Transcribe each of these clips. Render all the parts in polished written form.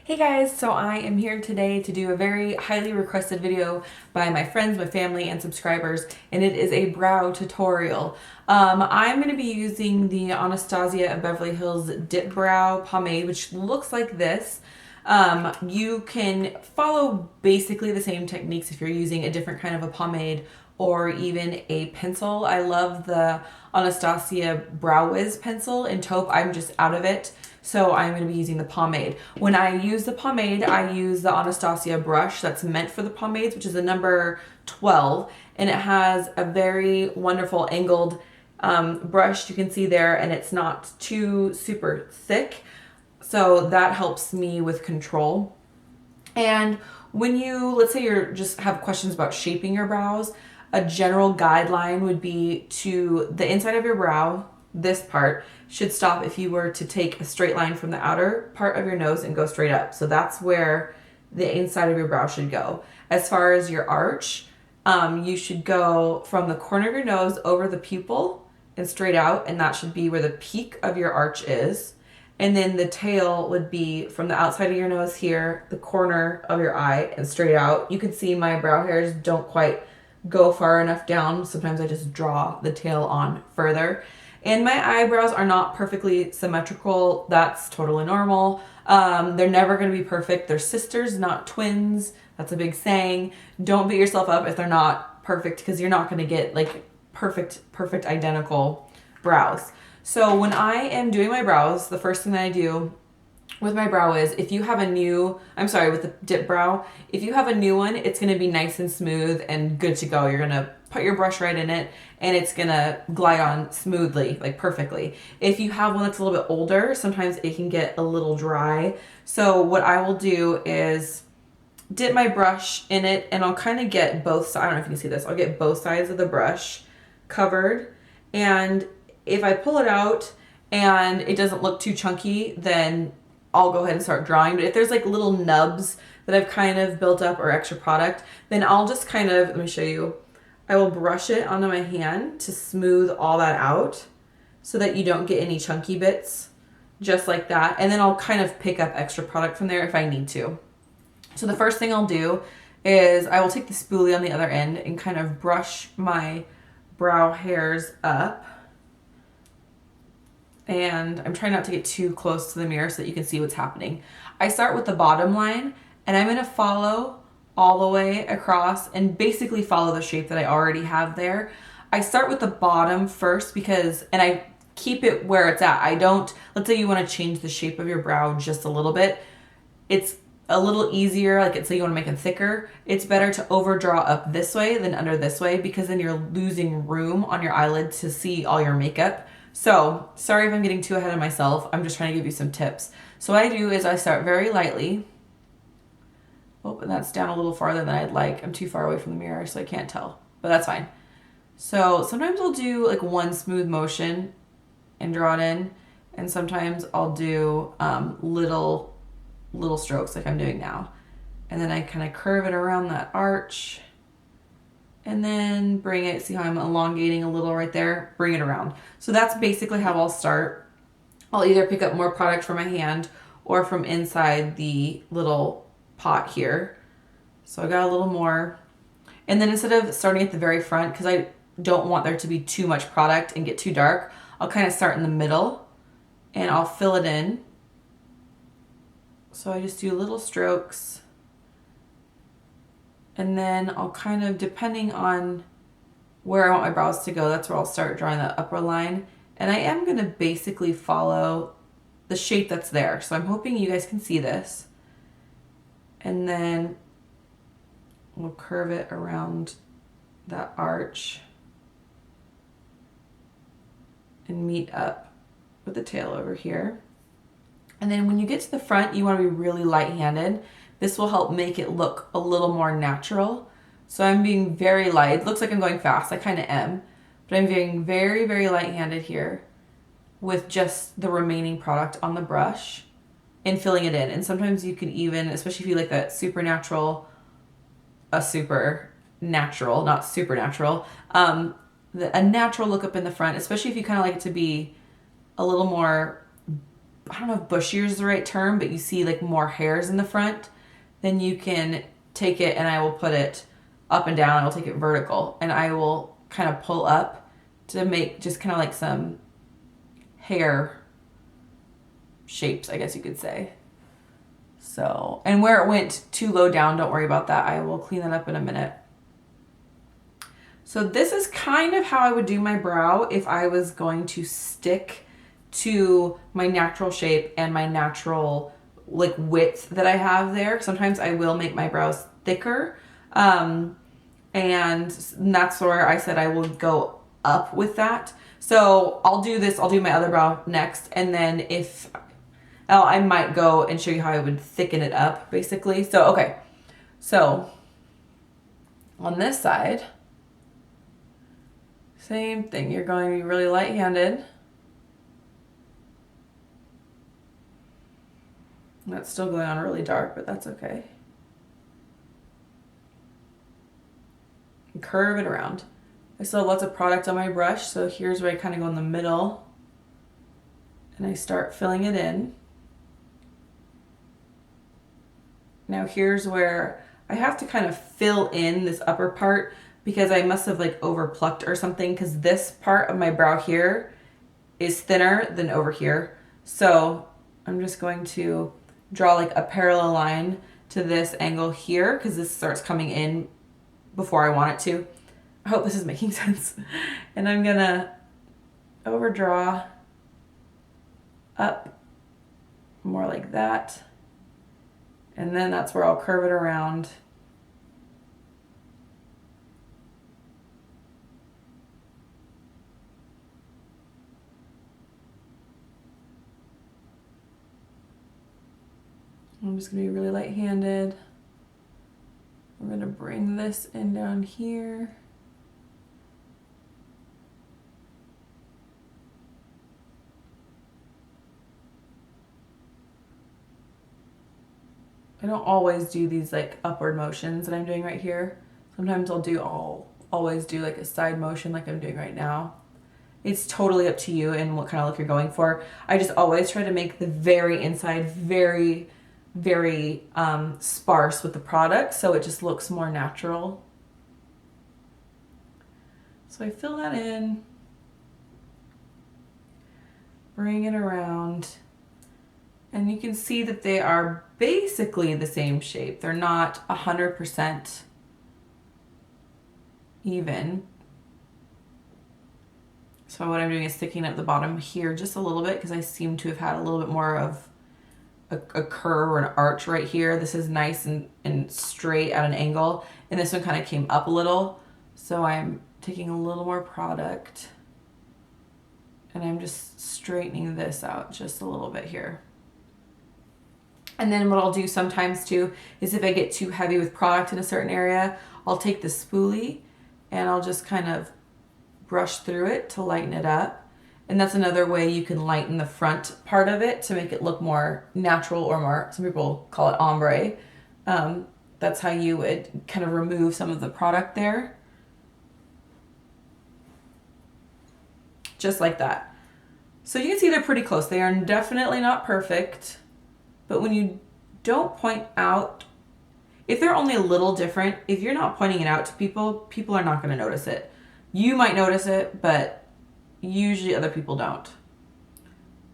Hey guys, so I am here today to do a very highly requested video by my friends, my family, and subscribers, and it is a brow tutorial. I'm going to be using the Anastasia of Beverly Hills Dip Brow Pomade, which looks like this. You can follow basically the same techniques if you're using a different kind of a pomade or even a pencil. I love the Anastasia Brow Wiz pencil in taupe. I'm just out of it. So I'm going to be using the pomade. When I use the pomade, I use the Anastasia brush that's meant for the pomades, which is a number 12. And it has a very wonderful angled brush you can see there, and it's not too super thick. So that helps me with control. And when you, let's say you're just have questions about shaping your brows, a general guideline would be to the inside of your brow, this part should stop if you were to take a straight line from the outer part of your nose and go straight up. So that's where the inside of your brow should go. As far as your arch, you should go from the corner of your nose over the pupil and straight out, and that should be where the peak of your arch is. And then the tail would be from the outside of your nose here, the corner of your eye, and straight out. You can see my brow hairs don't quite go far enough down. Sometimes I just draw the tail on further. And my eyebrows are not perfectly symmetrical. That's totally normal. They're never going to be perfect. They're sisters, not twins. That's a big saying. Don't beat yourself up if they're not perfect, because you're not going to get like perfect identical brows. So when I am doing my brows, the first thing that I do with my brow is, if you have a new, with the dip brow, if you have a new one, it's going to be nice and smooth and good to go. You're going to put your brush right in it and it's going to glide on smoothly, like perfectly. If you have one that's a little bit older, sometimes it can get a little dry. So what I will do is dip my brush in it, and I'll kind of get both sides. I don't know if you can see this. I'll get both sides of the brush covered, and if I pull it out and it doesn't look too chunky, then I'll go ahead and start drawing. But if there's like little nubs that I've kind of built up or extra product, then I'll just kind of, let me show you. I will brush it onto my hand to smooth all that out so that you don't get any chunky bits, just like that. And then I'll kind of pick up extra product from there if I need to. So the first thing I'll do is I will take the spoolie on the other end and kind of brush my brow hairs up. And I'm trying not to get too close to the mirror so that you can see what's happening. I start with the bottom line, and I'm going to follow all the way across and basically follow the shape that I already have there. I start with the bottom first and I keep it where it's at. I don't, let's say you want to change the shape of your brow just a little bit. It's a little easier, like let's say you want to make it thicker. It's better to overdraw up this way than under this way, because then you're losing room on your eyelid to see all your makeup. So, sorry if I'm getting too ahead of myself. I'm just trying to give you some tips. So what I do is I start very lightly. Oh, and that's down a little farther than I'd like. I'm too far away from the mirror, so I can't tell. But that's fine. So sometimes I'll do like one smooth motion and draw it in. And sometimes I'll do little strokes like I'm doing now. And then I kind of curve it around that arch. And then bring it, see how I'm elongating a little right there? Bring it around. So that's basically how I'll start. I'll either pick up more product from my hand or from inside the little pot here. So I got a little more. And then instead of starting at the very front, because I don't want there to be too much product and get too dark, I'll kind of start in the middle and I'll fill it in. So I just do little strokes. And then I'll kind of, depending on where I want my brows to go, that's where I'll start drawing the upper line. And I am going to basically follow the shape that's there. So I'm hoping you guys can see this. And then we'll curve it around that arch and meet up with the tail over here. And then when you get to the front, you want to be really light-handed. This will help make it look a little more natural. So I'm being very light. It looks like I'm going fast. I kind of am. But I'm being very, very light-handed here with just the remaining product on the brush and filling it in. And sometimes you can even, especially if you like that not supernatural, a natural look up in the front, especially if you kind of like it to be a little more I don't know if bushier is the right term, but you see like more hairs in the front, then you can take it and I will put it up and down. I will take it vertical and I will kind of pull up to make just kind of like some hair shapes, I guess you could say. So, and where it went too low down, don't worry about that. I will clean that up in a minute. So this is kind of how I would do my brow if I was going to stick to my natural shape and my natural like width that I have there. Sometimes I will make my brows thicker. And that's where I said I will go up with that. So I'll do this, I'll do my other brow next. And then if, I might go and show you how I would thicken it up basically. So, okay. So on this side, same thing. You're going to be really light-handed. That's still going on really dark, but that's okay. And curve it around. I still have lots of product on my brush, so here's where I kind of go in the middle and I start filling it in. Now here's where I have to kind of fill in this upper part because I must have like over plucked or something, because this part of my brow here is thinner than over here. So I'm just going to draw like a parallel line to this angle here because this starts coming in before I want it to. I hope this is making sense. And I'm gonna overdraw up more like that. And then that's where I'll curve it around. I'm just gonna be really light-handed. We're gonna bring this in down here. I don't always do these like upward motions that I'm doing right here. Sometimes I'll always do like a side motion like I'm doing right now. It's totally up to you and what kind of look you're going for. I just always try to make the very inside very, very sparse with the product so it just looks more natural. So I fill that in, bring it around, and you can see that they are basically the same shape. They're not 100% even. So what I'm doing is sticking at the bottom here just a little bit because I seem to have had a little bit more of a curve or an arch right here. This is nice and straight at an angle, and this one kind of came up a little. So I'm taking a little more product and I'm just straightening this out just a little bit here. And then what I'll do sometimes too is if I get too heavy with product in a certain area, I'll take the spoolie and I'll just kind of brush through it to lighten it up. And that's another way you can lighten the front part of it to make it look more natural, or more, some people call it ombre. That's how you would kind of remove some of the product there. Just like that. So you can see they're pretty close. They are definitely not perfect, but when you don't point out, if they're only a little different, if you're not pointing it out to people, people are not going to notice it. You might notice it, but usually other people don't.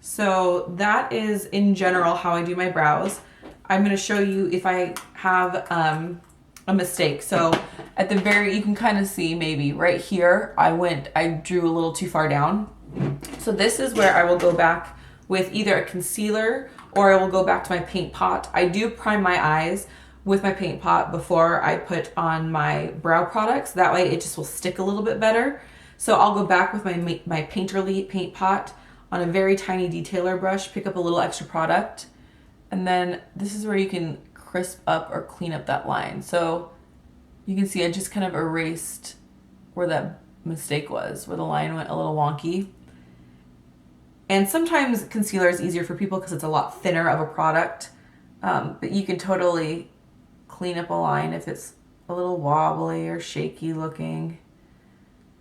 So that is in general how I do my brows. I'm going to show you if I have a mistake. So at the very, you can kind of see maybe right here, I drew a little too far down. So this is where I will go back with either a concealer or I will go back to my paint pot. I do prime my eyes with my paint pot before I put on my brow products. That way it just will stick a little bit better. So I'll go back with my Painterly paint pot on a very tiny detailer brush, pick up a little extra product, and then this is where you can crisp up or clean up that line. So you can see I just kind of erased where that mistake was, where the line went a little wonky. And sometimes concealer is easier for people because it's a lot thinner of a product, but you can totally clean up a line if it's a little wobbly or shaky looking.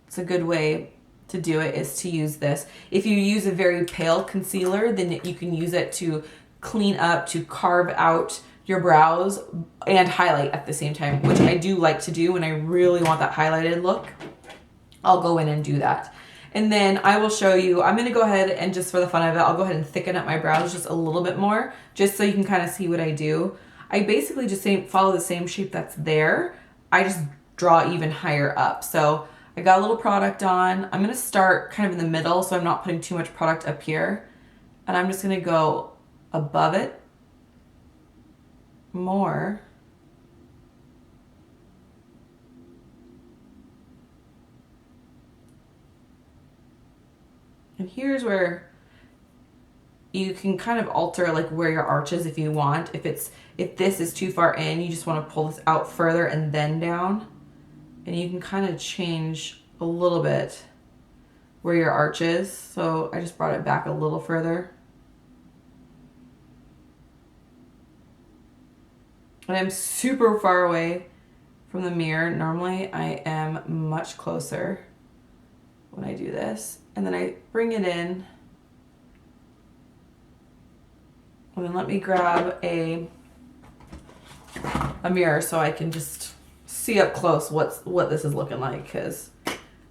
It's a good way to do it is to use this. If you use a very pale concealer, then you can use it to clean up, to carve out your brows and highlight at the same time, which I do like to do when I really want that highlighted look. I'll go in and do that. And then I will show you, I'm gonna go ahead and just for the fun of it, I'll go ahead and thicken up my brows just a little bit more, just so you can kind of see what I do. I basically just follow the same shape that's there. I just draw even higher up. So I got a little product on. I'm gonna start kind of in the middle so I'm not putting too much product up here. And I'm just gonna go above it more. And here's where you can kind of alter like where your arch is if you want. If this is too far in, you just want to pull this out further and then down. And you can kind of change a little bit where your arch is. So I just brought it back a little further. And I'm super far away from the mirror. Normally I am much closer when I do this. And then I bring it in. And then let me grab a mirror so I can just see up close what this is looking like, because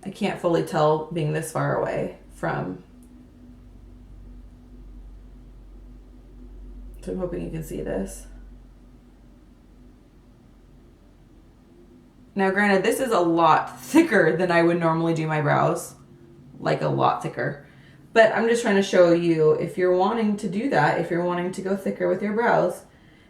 I can't fully tell being this far away from. So I'm hoping you can see this. Now granted, this is a lot thicker than I would normally do my brows. Like a lot thicker. But I'm just trying to show you, if you're wanting to do that, if you're wanting to go thicker with your brows,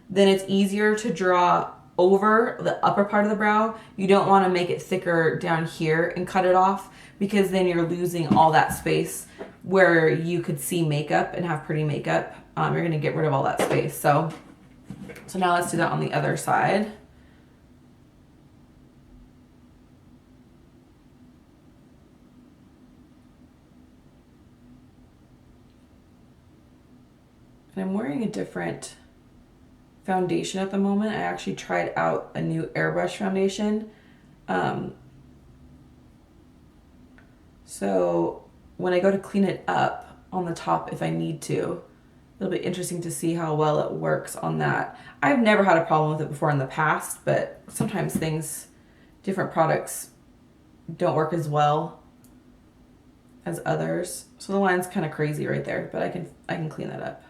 then it's easier to draw over the upper part of the brow. You don't want to make it thicker down here and cut it off, because then you're losing all that space where you could see makeup and have pretty makeup. You're going to get rid of all that space. So now let's do that on the other side. And I'm wearing a different foundation at the moment. I actually tried out a new airbrush foundation. So when I go to clean it up on the top, if I need to, it'll be interesting to see how well it works on that. I've never had a problem with it before in the past, but sometimes different products don't work as well as others. So the line's kind of crazy right there, but I can clean that up.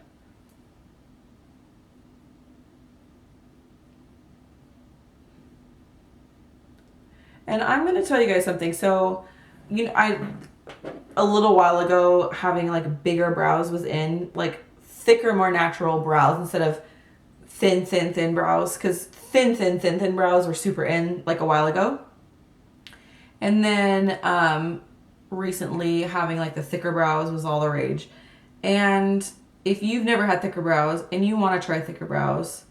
And I'm going to tell you guys something. So, a little while ago, having like bigger brows was in, like thicker, more natural brows instead of thin brows, because thin brows were super in like a while ago. And then recently having like the thicker brows was all the rage. And if you've never had thicker brows and you want to try thicker brows,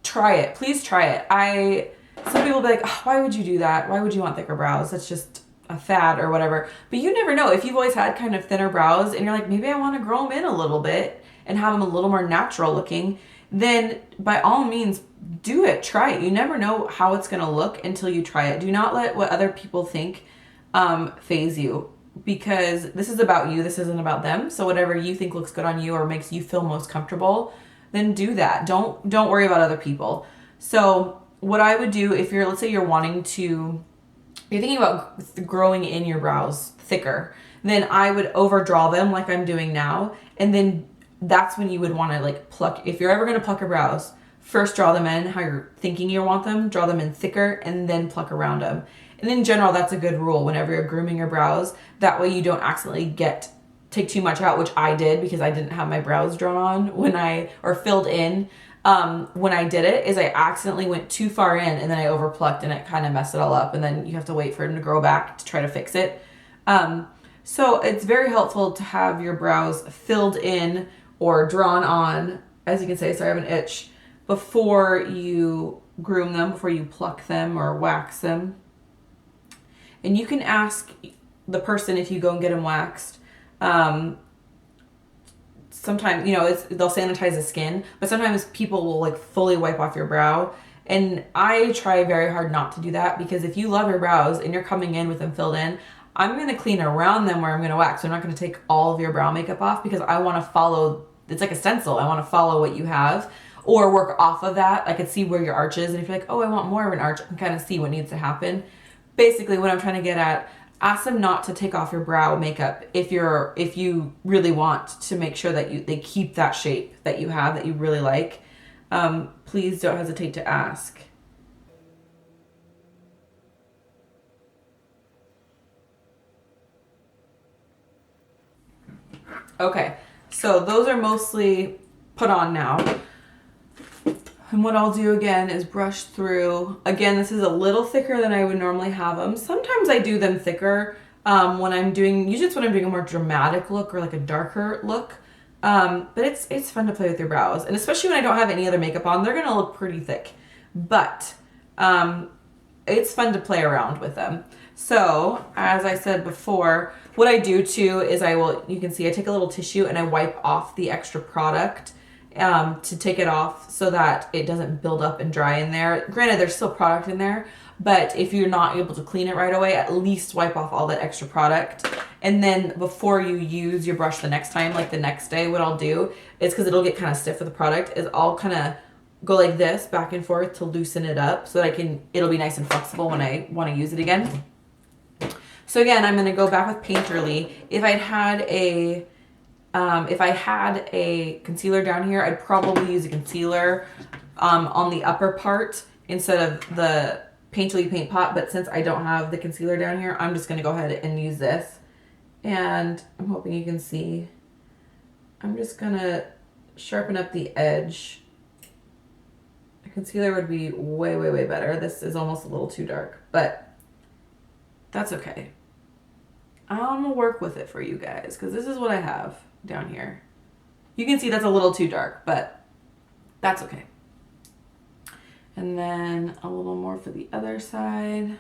try it. Please try it. Some people will be like, oh, why would you do that? Why would you want thicker brows? That's just a fad or whatever. But you never know. If you've always had kind of thinner brows and you're like, maybe I want to grow them in a little bit and have them a little more natural looking, then by all means, do it. Try it. You never know how it's going to look until you try it. Do not let what other people think phase you, because this is about you. This isn't about them. So whatever you think looks good on you or makes you feel most comfortable, then do that. Don't worry about other people. So what I would do, if let's say you're thinking about growing in your brows thicker, then I would overdraw them like I'm doing now. And then that's when you would want to like pluck. If you're ever going to pluck your brows, first draw them in how you're thinking you want them, draw them in thicker, and then pluck around them. And in general, that's a good rule whenever you're grooming your brows. That way you don't accidentally take too much out, which I did because I didn't have my brows drawn on or filled in. When I did it, is I accidentally went too far in and then I overplucked and it kind of messed it all up, and then you have to wait for them to grow back to try to fix it. So it's very helpful to have your brows filled in or drawn on, as you can say, sorry, I have an itch, before you groom them, before you pluck them or wax them. And you can ask the person if you go and get them waxed. Sometimes, they'll sanitize the skin, but sometimes people will like fully wipe off your brow. And I try very hard not to do that, because if you love your brows and you're coming in with them filled in, I'm going to clean around them where I'm going to wax. So I'm not going to take all of your brow makeup off because I want to follow, it's like a stencil. I want to follow what you have or work off of that. I could see where your arch is. And if you're like, oh, I want more of an arch, I can kind of see what needs to happen. Basically what I'm trying to get at, ask them not to take off your brow makeup if you really want to make sure that they keep that shape that you have that you really like. Please don't hesitate to ask. Okay, so those are mostly put on now. And what I'll do again is brush through. Again, this is a little thicker than I would normally have them. Sometimes I do them thicker when I'm doing, usually it's when I'm doing a more dramatic look or like a darker look. But it's fun to play with your brows. And especially when I don't have any other makeup on, they're gonna look pretty thick. But it's fun to play around with them. So, as I said before, what I do too is you can see I take a little tissue and I wipe off the extra product to take it off so that it doesn't build up and dry in there. Granted, there's still product in there, but if you're not able to clean it right away, at least wipe off all that extra product. And then before you use your brush the next time, like the next day, what I'll do is, because it'll get kind of stiff with the product, is I'll kind of go like this back and forth to loosen it up so that it'll be nice and flexible when I want to use it again. So again, I'm going to go back with Painterly. If I had a concealer down here, I'd probably use a concealer on the upper part instead of the Painterly Paint Pot. But since I don't have the concealer down here, I'm just going to go ahead and use this. And I'm hoping you can see. I'm just going to sharpen up the edge. A concealer would be way, way, way better. This is almost a little too dark, but that's okay. I'm gonna work with it for you guys because this is what I have down here. You can see that's a little too dark, but that's okay. And then a little more for the other side.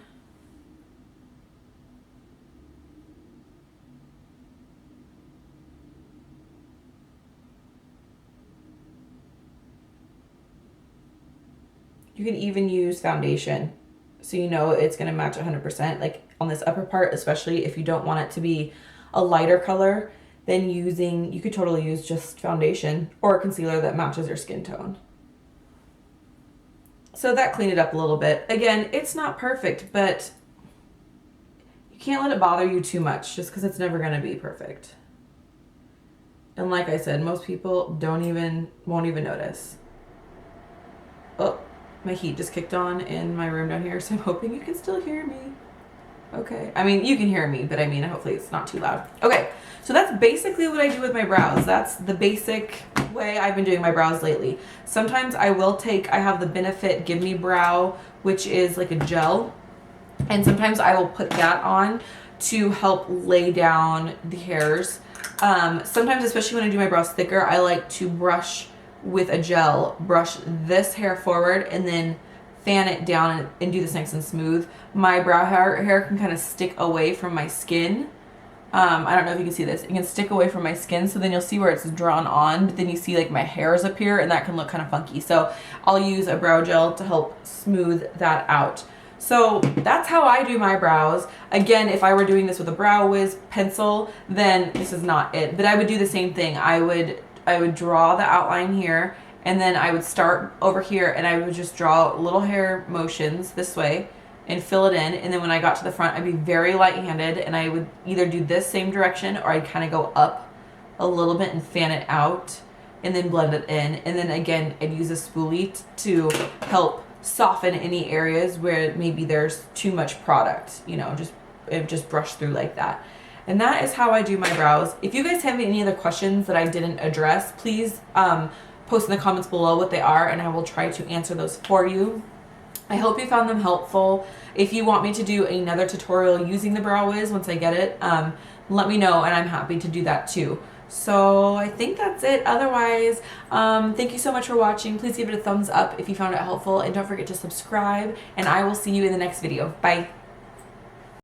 You can even use foundation so you know it's going to match 100%. Like on this upper part, especially if you don't want it to be a lighter color, then you could totally use just foundation or a concealer that matches your skin tone. So that cleaned it up a little bit. Again, it's not perfect, but you can't let it bother you too much just because it's never going to be perfect. And like I said, most people won't even notice. Oh, my heat just kicked on in my room down here, so I'm hoping you can still hear me. Okay. I mean, you can hear me, but I mean, hopefully it's not too loud. Okay. So that's basically what I do with my brows. That's the basic way I've been doing my brows lately. Sometimes I have the Benefit Give Me Brow, which is like a gel. And sometimes I will put that on to help lay down the hairs. Sometimes, especially when I do my brows thicker, I like to brush with a gel, brush this hair forward and then fan it down and do this nice and smooth. My brow hair can kind of stick away from my skin. I don't know if you can see this. It can stick away from my skin, so then you'll see where it's drawn on, but then you see like my hairs appear and that can look kind of funky. So I'll use a brow gel to help smooth that out. So that's how I do my brows. Again, if I were doing this with a Brow Wiz pencil, then this is not it. But I would do the same thing. I would draw the outline here, and then I would start over here and I would just draw little hair motions this way and fill it in. And then when I got to the front, I'd be very light-handed and I would either do this same direction or I'd kind of go up a little bit and fan it out and then blend it in. And then again, I'd use a spoolie to help soften any areas where maybe there's too much product, you know, just brush through like that. And that is how I do my brows. If you guys have any other questions that I didn't address, please post in the comments below what they are and I will try to answer those for you. I hope you found them helpful. If you want me to do another tutorial using the Brow Wiz once I get it, let me know and I'm happy to do that too. So I think that's it. Otherwise, thank you so much for watching. Please give it a thumbs up if you found it helpful and don't forget to subscribe and I will see you in the next video. Bye.